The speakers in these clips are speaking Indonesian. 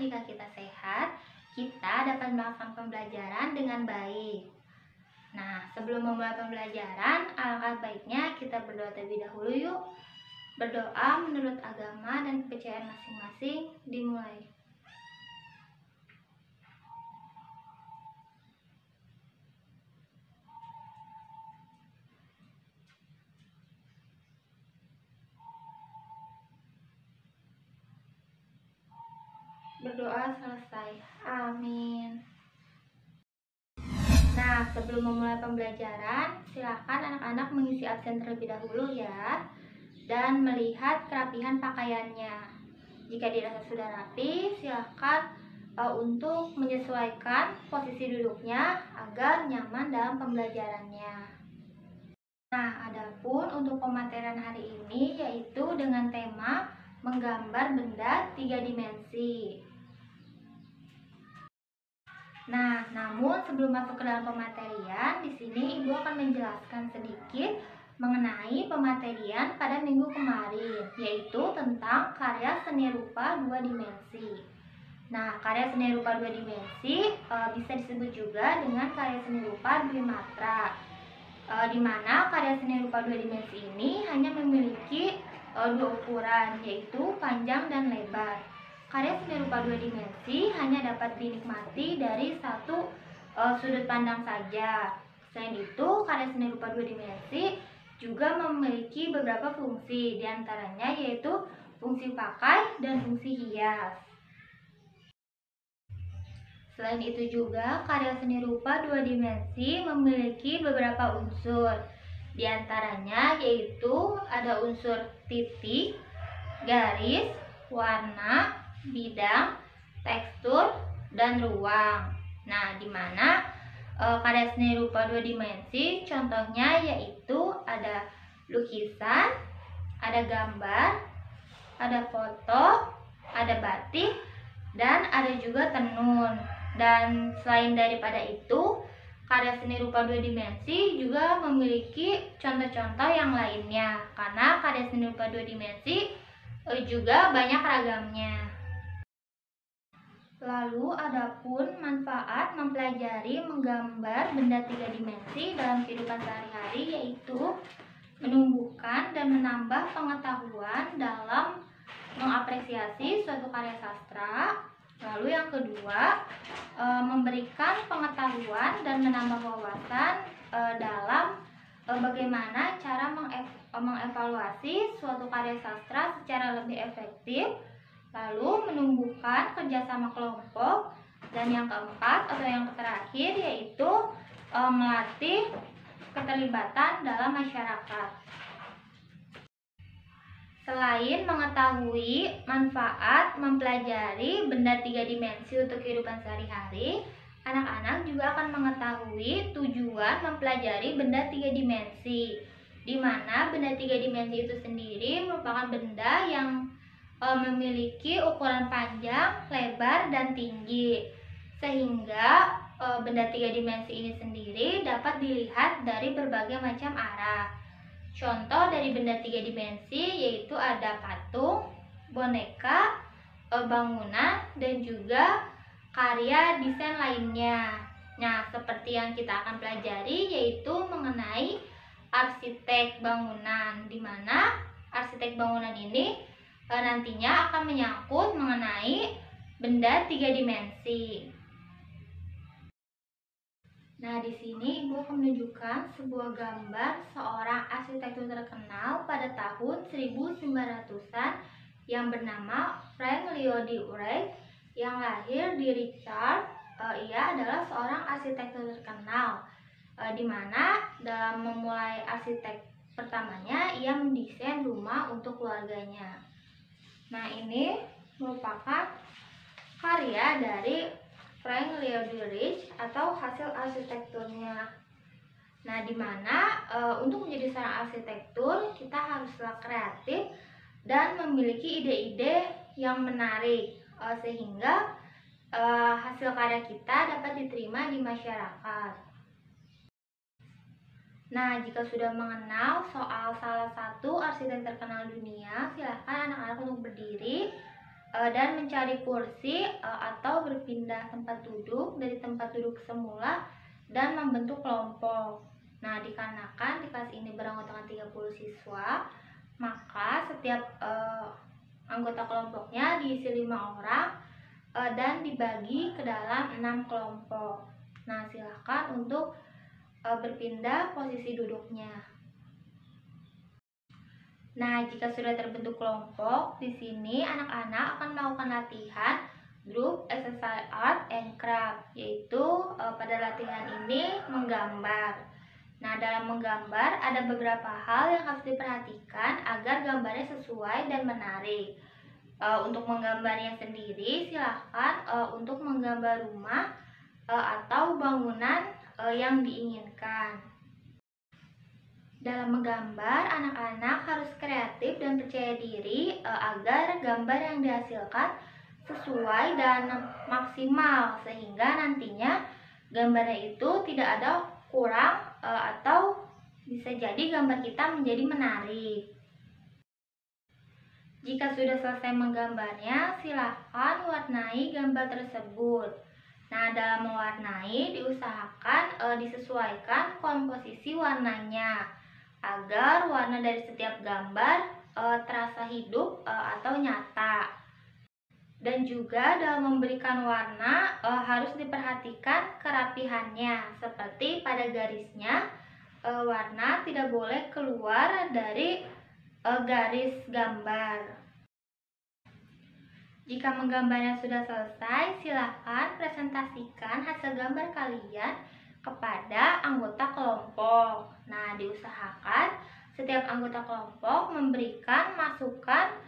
jika kita sehat, kita dapat melaksanakan pembelajaran dengan baik. Nah, sebelum memulai pembelajaran, alangkah baiknya kita berdoa terlebih dahulu yuk. Berdoa menurut agama dan kepercayaan masing-masing, dimulai. Berdoa selesai. Amin. Nah, sebelum memulai pembelajaran, silakan anak-anak mengisi absen terlebih dahulu ya, dan melihat kerapihan pakaiannya. Jika dirasa sudah rapi, silakan untuk menyesuaikan posisi duduknya agar nyaman dalam pembelajarannya. Nah, adapun untuk pematerian hari ini yaitu dengan tema menggambar benda 3 dimensi. Nah, namun sebelum masuk ke dalam pematerian, di sini Ibu akan menjelaskan sedikit mengenai pematerian pada minggu kemarin, yaitu tentang karya seni rupa 2 dimensi. Nah, karya seni rupa 2 dimensi bisa disebut juga dengan karya seni rupa Dwimatra, di mana karya seni rupa 2 dimensi ini hanya memiliki 2 ukuran, yaitu panjang dan lebar. Karya seni rupa 2 dimensi hanya dapat dinikmati dari satu sudut pandang saja. Selain itu, karya seni rupa 2 dimensi juga memiliki beberapa fungsi, diantaranya yaitu fungsi pakai dan fungsi hias. Selain itu juga, karya seni rupa 2 dimensi memiliki beberapa unsur, diantaranya yaitu ada unsur titik, garis, warna, bidang, tekstur, dan ruang. Nah, di mana karya seni rupa 2 dimensi contohnya yaitu ada lukisan, ada gambar, ada foto, ada batik, dan ada juga tenun. Dan selain daripada itu, karya seni rupa 2 dimensi juga memiliki contoh-contoh yang lainnya, karena karya seni rupa 2 dimensi juga banyak ragamnya. Lalu adapun manfaat mempelajari menggambar benda 3 dimensi dalam kehidupan sehari-hari yaitu menumbuhkan dan menambah pengetahuan dalam mengapresiasi suatu karya sastra. Lalu yang kedua, memberikan pengetahuan dan menambah wawasan dalam bagaimana cara mengevaluasi suatu karya sastra secara lebih efektif. Lalu menumbuhkan kerjasama kelompok, dan yang keempat atau yang terakhir yaitu melatih keterlibatan dalam masyarakat. Selain mengetahui manfaat mempelajari benda 3 dimensi untuk kehidupan sehari-hari, anak-anak juga akan mengetahui tujuan mempelajari benda 3 dimensi, di mana benda 3 dimensi itu sendiri merupakan benda yang memiliki ukuran panjang, lebar, dan tinggi, sehingga benda 3 dimensi ini sendiri dapat dilihat dari berbagai macam arah. Contoh dari benda 3 dimensi yaitu ada patung, boneka, bangunan, dan juga karya desain lainnya. Nah, seperti yang kita akan pelajari yaitu mengenai arsitek bangunan, di mana arsitek bangunan ini nantinya akan menyangkut mengenai benda 3 dimensi. Nah, di sini Ibu akan menunjukkan sebuah gambar seorang arsitektur terkenal pada tahun 1900-an yang bernama Frank Lloyd Wright yang lahir di Richard. Ia adalah seorang arsitektur terkenal, di mana dalam memulai arsitek pertamanya ia mendesain rumah untuk keluarganya. Nah, ini merupakan karya dari Frank Lloyd Wright atau hasil arsitekturnya. Nah, di mana untuk menjadi seorang arsitektur kita haruslah kreatif dan memiliki ide-ide yang menarik sehingga hasil karya kita dapat diterima di masyarakat. Nah, jika sudah mengenal soal salah satu arsitek terkenal dunia, silahkan anak-anak untuk berdiri dan mencari kursi atau berpindah tempat duduk dari tempat duduk semula dan membentuk kelompok. Nah, dikarenakan di kelas ini beranggotakan 30 siswa, maka setiap anggota kelompoknya diisi 5 orang dan dibagi ke dalam 6 kelompok. Nah, silakan untuk berpindah posisi duduknya. Nah, jika sudah terbentuk kelompok, di sini anak-anak akan melakukan latihan group exercise art and craft, yaitu pada latihan ini menggambar. Nah, dalam menggambar ada beberapa hal yang harus diperhatikan agar gambarnya sesuai dan menarik. Untuk menggambarnya sendiri, silahkan untuk menggambar rumah atau bangunan yang diinginkan. Dalam menggambar, anak-anak harus kreatif dan percaya diri agar gambar yang dihasilkan sesuai dan maksimal, sehingga nantinya gambarnya itu tidak ada kurang atau bisa jadi gambar kita menjadi menarik. Jika sudah selesai menggambarnya, silahkan warnai gambar tersebut. Nah, dalam mewarnai diusahakan disesuaikan komposisi warnanya agar warna dari setiap gambar terasa hidup atau nyata. Dan juga dalam memberikan warna harus diperhatikan kerapihannya, seperti pada garisnya warna tidak boleh keluar dari garis gambar. Jika menggambarnya sudah selesai, silahkan presentasikan hasil gambar kalian kepada anggota kelompok. Nah, diusahakan setiap anggota kelompok memberikan masukan,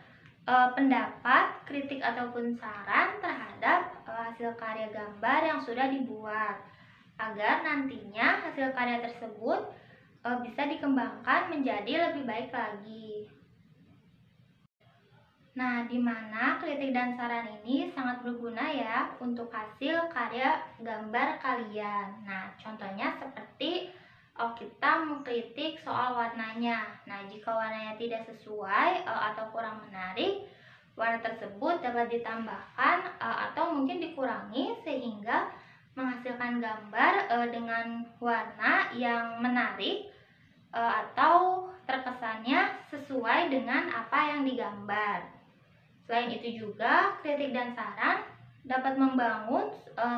pendapat, kritik ataupun saran terhadap hasil karya gambar yang sudah dibuat, agar nantinya hasil karya tersebut bisa dikembangkan menjadi lebih baik lagi. Nah, di mana kritik dan saran ini sangat berguna ya untuk hasil karya gambar kalian. Nah, contohnya seperti kita mengkritik soal warnanya. Nah, jika warnanya tidak sesuai atau kurang menarik, warna tersebut dapat ditambahkan atau mungkin dikurangi sehingga menghasilkan gambar dengan warna yang menarik atau terkesannya sesuai dengan apa yang digambar. Selain itu juga, kritik dan saran dapat membangun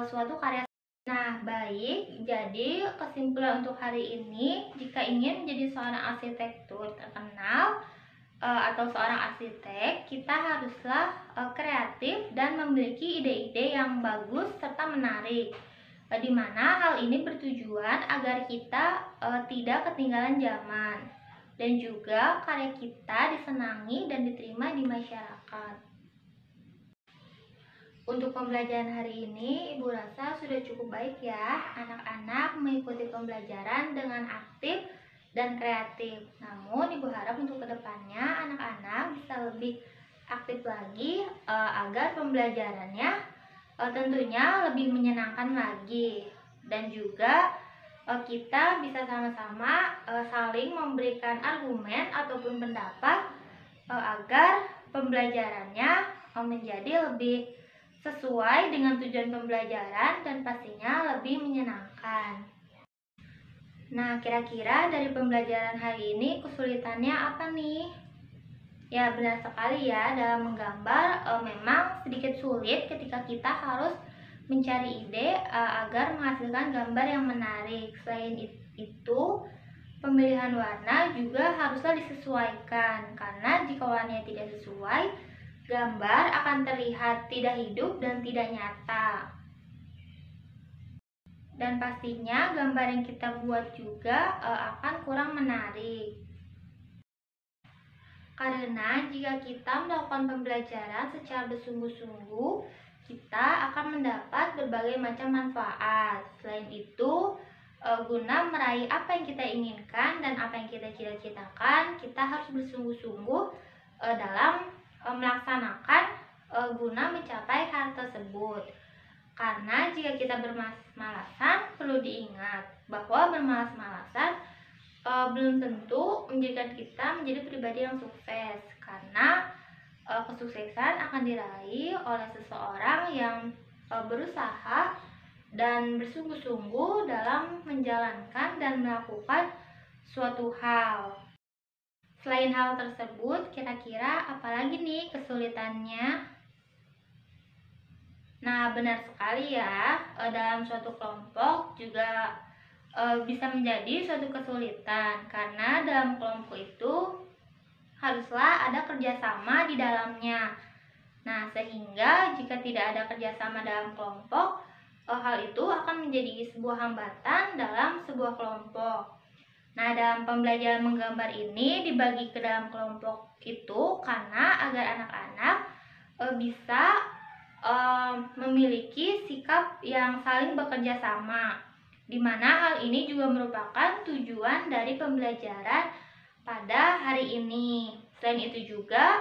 suatu karya. Nah, baik, jadi kesimpulan untuk hari ini, jika ingin menjadi seorang arsitektur terkenal atau seorang arsitek, kita haruslah kreatif dan memiliki ide-ide yang bagus serta menarik, di mana hal ini bertujuan agar kita tidak ketinggalan zaman, dan juga karya kita disenangi dan diterima di masyarakat. Untuk pembelajaran hari ini, Ibu rasa sudah cukup baik ya. Anak-anak mengikuti pembelajaran dengan aktif dan kreatif. Namun, Ibu harap untuk kedepannya anak-anak bisa lebih aktif lagi agar pembelajarannya tentunya lebih menyenangkan lagi. Dan juga kita bisa sama-sama saling memberikan argumen ataupun pendapat agar pembelajarannya menjadi lebih sesuai dengan tujuan pembelajaran dan pastinya lebih menyenangkan. Nah, kira-kira dari pembelajaran hari ini kesulitannya apa nih? Ya, benar sekali ya, dalam menggambar memang sedikit sulit ketika kita harus mencari ide agar menghasilkan gambar yang menarik. Selain itu, pemilihan warna juga haruslah disesuaikan, karena jika warnanya tidak sesuai, gambar akan terlihat tidak hidup dan tidak nyata. Dan pastinya gambar yang kita buat juga akan kurang menarik. Karena jika kita melakukan pembelajaran secara bersungguh-sungguh, kita akan mendapat berbagai macam manfaat. Selain itu, guna meraih apa yang kita inginkan dan apa yang kita cita-citakan, kita harus bersungguh-sungguh dalam melaksanakan guna mencapai hal tersebut. Karena jika kita bermalas-malasan, perlu diingat bahwa bermalas-malasan belum tentu menjadikan kita menjadi pribadi yang sukses. Karena kesuksesan akan diraih oleh seseorang yang berusaha dan bersungguh-sungguh dalam menjalankan dan melakukan suatu hal. Selain hal tersebut, kira-kira apalagi nih kesulitannya? Nah, benar sekali ya, dalam suatu kelompok juga bisa menjadi suatu kesulitan karena dalam kelompok itu haruslah ada kerjasama di dalamnya. Nah, sehingga jika tidak ada kerjasama dalam kelompok, hal itu akan menjadi sebuah hambatan dalam sebuah kelompok. Nah, dalam pembelajaran menggambar ini dibagi ke dalam kelompok itu karena agar anak-anak bisa memiliki sikap yang saling bekerja sama, di mana hal ini juga merupakan tujuan dari pembelajaran pada hari ini. Selain itu juga,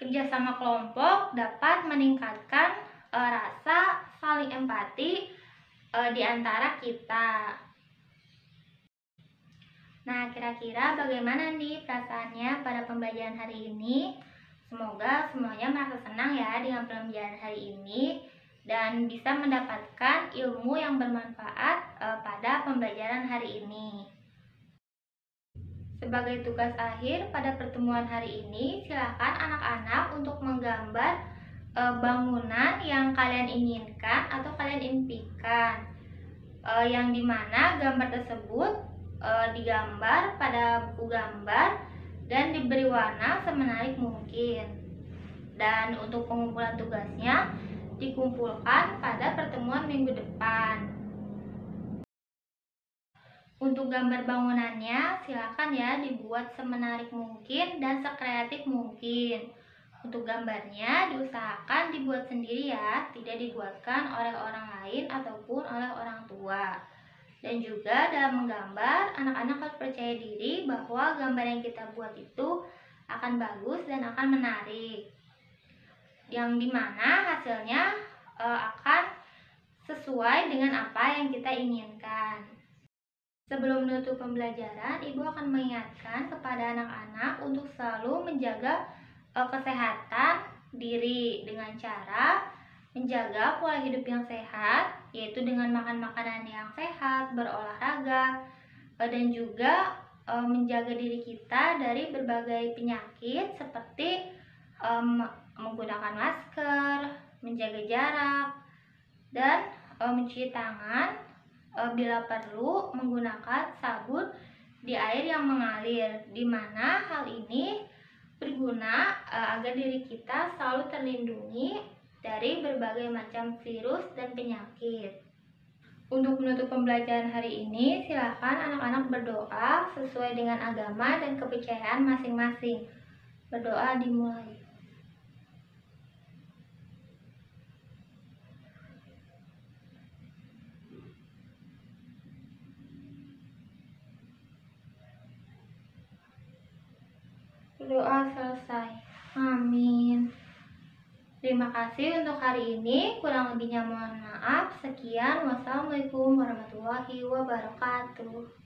kerjasama kelompok dapat meningkatkan rasa saling empati di antara kita. Nah, kira-kira bagaimana nih perasaannya pada pembelajaran hari ini? Semoga semuanya merasa senang ya dengan pembelajaran hari ini dan bisa mendapatkan ilmu yang bermanfaat pada pembelajaran hari ini. Sebagai tugas akhir pada pertemuan hari ini, silakan anak-anak untuk menggambar bangunan yang kalian inginkan atau kalian impikan, yang dimana gambar tersebut digambar pada buku gambar dan diberi warna semenarik mungkin. Dan untuk pengumpulan tugasnya dikumpulkan pada pertemuan minggu depan. Untuk gambar bangunannya silakan ya dibuat semenarik mungkin dan sekreatif mungkin. Untuk gambarnya diusahakan dibuat sendiri ya, tidak dibuatkan oleh orang lain ataupun oleh orang tua. Dan juga dalam menggambar, anak-anak harus percaya diri bahwa gambar yang kita buat itu akan bagus dan akan menarik, yang dimana hasilnya akan sesuai dengan apa yang kita inginkan. Sebelum menutup pembelajaran, Ibu akan mengingatkan kepada anak-anak untuk selalu menjaga kesehatan diri dengan cara menjaga pola hidup yang sehat, yaitu dengan makan makanan yang sehat, berolahraga, dan juga menjaga diri kita dari berbagai penyakit seperti menggunakan masker, menjaga jarak, dan mencuci tangan bila perlu menggunakan sabun di air yang mengalir, di mana hal ini berguna agar diri kita selalu terlindungi dari berbagai macam virus dan penyakit. Untuk menutup pembelajaran hari ini, silakan anak-anak berdoa sesuai dengan agama dan kepercayaan masing-masing. Berdoa dimulai. Berdoa selesai. Amin. Terima kasih untuk hari ini. Kurang lebihnya mohon maaf. Sekian. Wassalamualaikum warahmatullahi wabarakatuh.